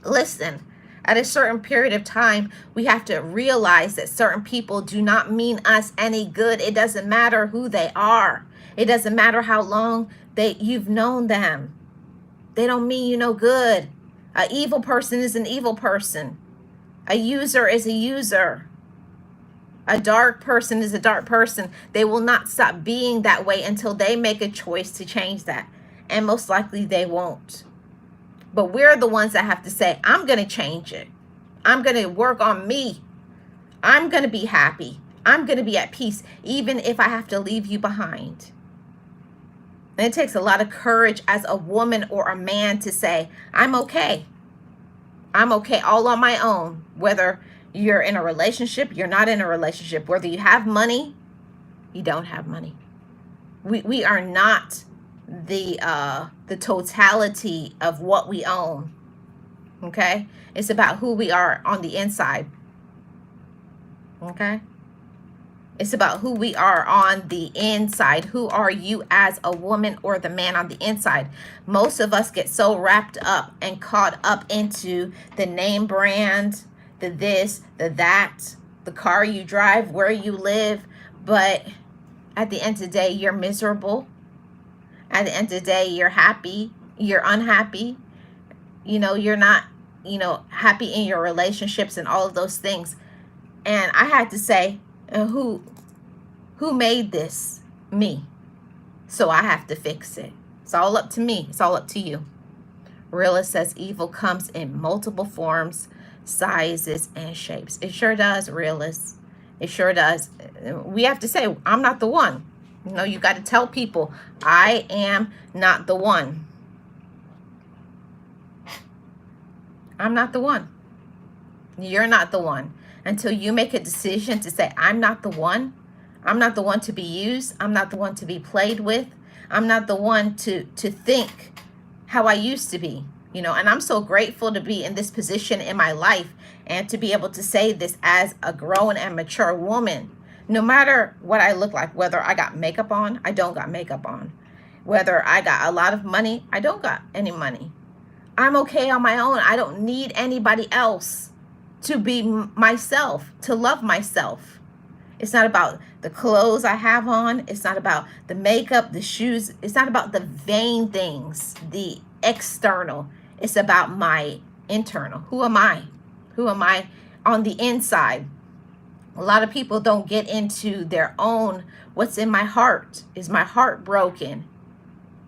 Listen, at a certain period of time, we have to realize that certain people do not mean us any good. It doesn't matter who they are. It doesn't matter how long you've known them. They don't mean you no good. An evil person is an evil person. A user is a user. A dark person is a dark person. They will not stop being that way until they make a choice to change that. And most likely they won't. But we're the ones that have to say, I'm going to change it. I'm going to work on me. I'm going to be happy. I'm going to be at peace, even if I have to leave you behind. And it takes a lot of courage as a woman or a man to say, I'm okay. I'm okay all on my own. Whether you're in a relationship, you're not in a relationship. Whether you have money, you don't have money. We are not the totality of what we own. Okay? It's about who we are on the inside. Okay? It's about who we are on the inside. Who are you as a woman or the man on the inside? Most of us get so wrapped up and caught up into the name brand, the this, the that, the car you drive, where you live. But at the end of the day, you're miserable. At the end of the day, you're happy. You're unhappy. You're not, happy in your relationships and all of those things. And I had to say, who made this? Me. So I have to fix it. It's all up to me. It's all up to you. Realist says evil comes in multiple forms, sizes, and shapes. It sure does, Realist. It sure does. We have to say, I'm not the one. No, you got to tell people, I am not the one. I'm not the one. You're not the one. Until you make a decision to say, I'm not the one. I'm not the one to be used. I'm not the one to be played with. I'm not the one to think how I used to be. You know, and I'm so grateful to be in this position in my life and to be able to say this as a grown and mature woman. No matter what I look like, whether I got makeup on, I don't got makeup on. Whether I got a lot of money, I don't got any money. I'm okay on my own. I don't need anybody else to be myself, to love myself. It's not about the clothes I have on. It's not about the makeup, the shoes. It's not about the vain things, the external. It's about my internal. Who am I? Who am I on the inside? A lot of people don't get into their own, what's in my heart? Is my heart broken?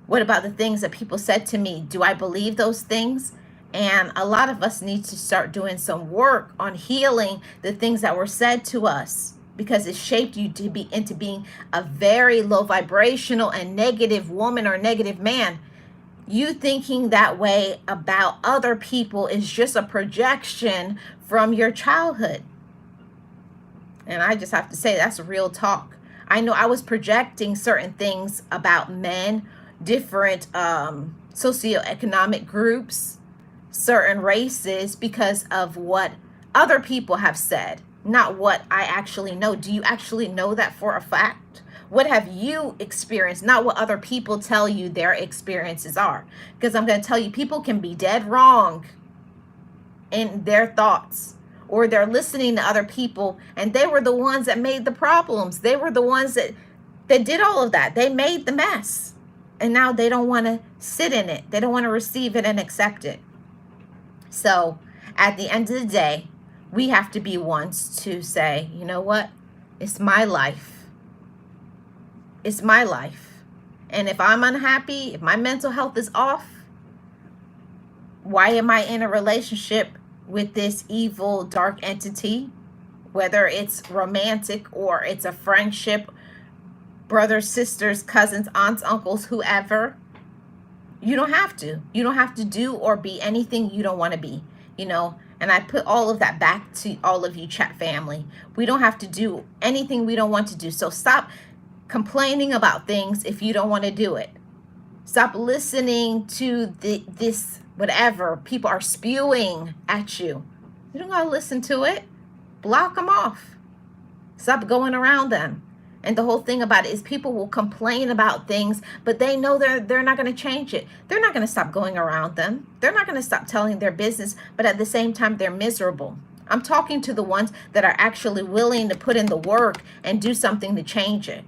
What about the things that people said to me? Do I believe those things? And a lot of us need to start doing some work on healing the things that were said to us, because it shaped you to be into being a very low vibrational and negative woman or negative man. You thinking that way about other people is just a projection from your childhood. And I just have to say, that's real talk. I know I was projecting certain things about men, different socioeconomic groups, certain races, because of what other people have said, not what I actually know. Do you actually know that for a fact? What have you experienced? Not what other people tell you their experiences are. Because I'm going to tell you, people can be dead wrong in their thoughts, or they're listening to other people, and they were the ones that made the problems. They were the ones that did all of that. They made the mess. And now they don't want to sit in it. They don't want to receive it and accept it. So at the end of the day, we have to be ones to say, you know what? It's my life. It's my life. And if I'm unhappy, if my mental health is off, why am I in a relationship with this evil, dark entity? Whether it's romantic or it's a friendship, brothers, sisters, cousins, aunts, uncles, whoever. You don't have to. You don't have to do or be anything you don't want to be, you know. And I put all of that back to all of you chat family. We don't have to do anything we don't want to do. So stop complaining about things if you don't want to do it. Stop listening to this whatever people are spewing at you. You don't gotta listen to it. Block them off. Stop going around them. And the whole thing about it is people will complain about things, but they know they're not going to change it. They're not going to stop going around them. They're not going to stop telling their business, but at the same time, they're miserable. I'm talking to the ones that are actually willing to put in the work and do something to change it.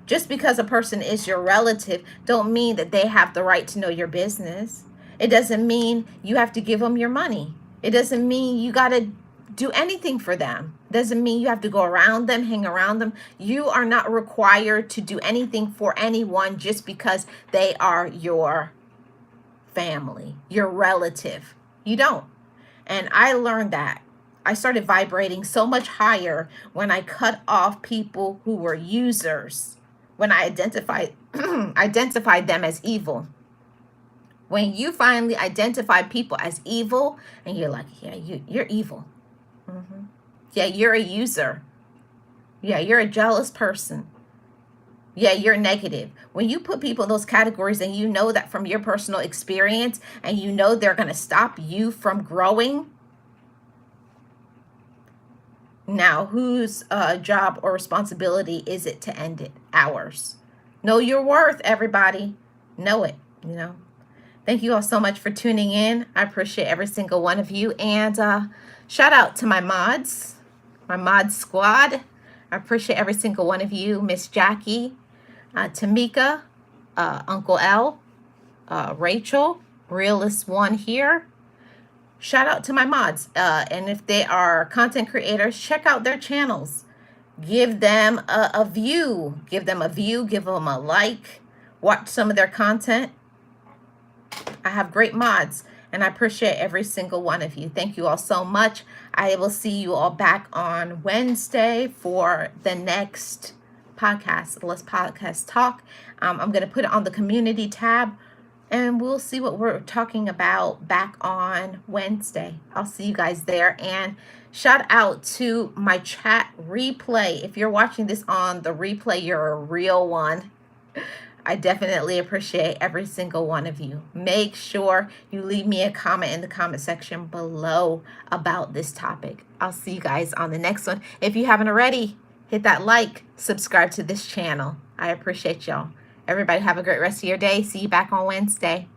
Just because a person is your relative don't mean that they have the right to know your business. It doesn't mean you have to give them your money. It doesn't mean you got to do anything for them. Doesn't mean you have to go around them, hang around them. You are not required to do anything for anyone just because they are your family, your relative. You don't. And I learned that. I started vibrating so much higher when I cut off people who were users, when I identified them as evil. When you finally identify people as evil and you're like, yeah, you're evil. Mm-hmm. Yeah, you're a user. Yeah, you're a jealous person. Yeah, you're negative. When you put people in those categories and you know that from your personal experience and you know they're going to stop you from growing, now whose job or responsibility is it to end it? Ours. Know your worth, everybody. Know it, you know. Thank you all so much for tuning in. I appreciate every single one of you. And shout out to my mods, my mod squad. I appreciate every single one of you. Miss Jackie, Tamika, Uncle L, Rachel, Realist One here. Shout out to my mods. And if they are content creators, check out their channels. Give them a view. Give them a view. Give them a like. Watch some of their content. I have great mods, and I appreciate every single one of you. Thank you all so much. I will see you all back on Wednesday for the next podcast. Let's podcast talk. I'm going to put it on the community tab, and we'll see what we're talking about back on Wednesday. I'll see you guys there. And shout out to my chat replay. If you're watching this on the replay, you're a real one. I definitely appreciate every single one of you. Make sure you leave me a comment in the comment section below about this topic. I'll see you guys on the next one. If you haven't already, hit that like, subscribe to this channel. I appreciate y'all. Everybody have a great rest of your day. See you back on Wednesday.